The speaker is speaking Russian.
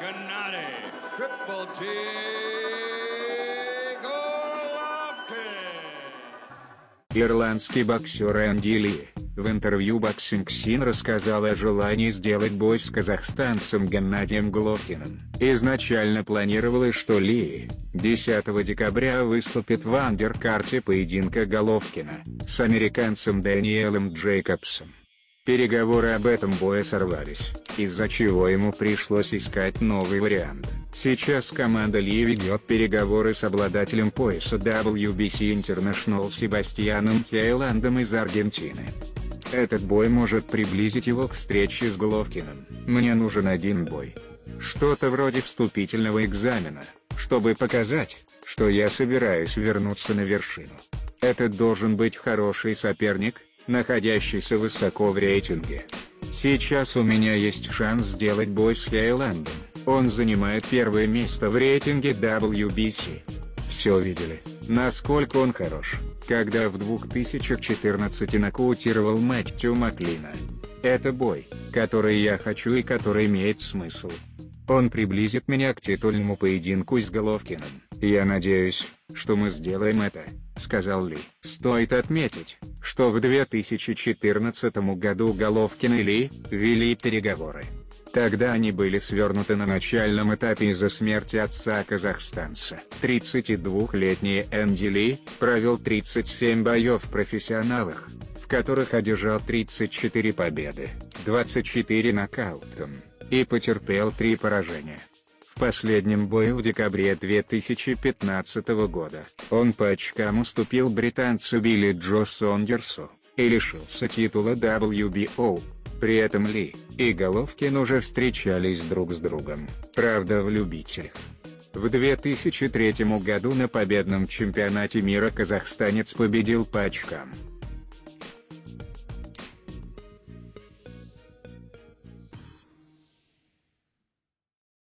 Gennady Triple G Golovkin. Ирландский боксер Энди Ли в интервью Boxing Scene рассказал о желании сделать бой с казахстанцем Геннадием Головкиным. Изначально планировалось, что Ли 10 декабря выступит в андеркарте поединка Головкина с американцем Дэниелом Джейкобсом. Переговоры об этом бое сорвались, из-за чего ему пришлось искать новый вариант. Сейчас команда Ли ведет переговоры с обладателем пояса WBC International Себастьяном Хейландом из Аргентины. Этот бой может приблизить его к встрече с Головкиным. Мне нужен один бой. Что-то вроде вступительного экзамена, чтобы показать, что я собираюсь вернуться на вершину. Этот должен быть хороший соперник, находящийся высоко в рейтинге. Сейчас у меня есть шанс сделать бой с Хейландом. Он занимает первое место в рейтинге WBC. Все видели, насколько он хорош, когда в 2014 нокаутировал Маттью Маклина. Это бой, который я хочу и который имеет смысл. Он приблизит меня к титульному поединку с Головкиным. Я надеюсь, что мы сделаем это, сказал Ли. Стоит отметить, что в 2014 году Головкин и Ли вели переговоры. Тогда они были свернуты на начальном этапе из-за смерти отца казахстанца. 32-летний Энди Ли провел 37 боев в профессионалах, в которых одержал 34 победы, 24 нокаутом, и потерпел 3 поражения. В последнем бою в декабре 2015 года он по очкам уступил британцу Билли Джо Сондерсу и лишился титула WBO. При этом Ли и Головкин уже встречались друг с другом, правда в любителях. В 2003 году на победном чемпионате мира казахстанец победил по очкам.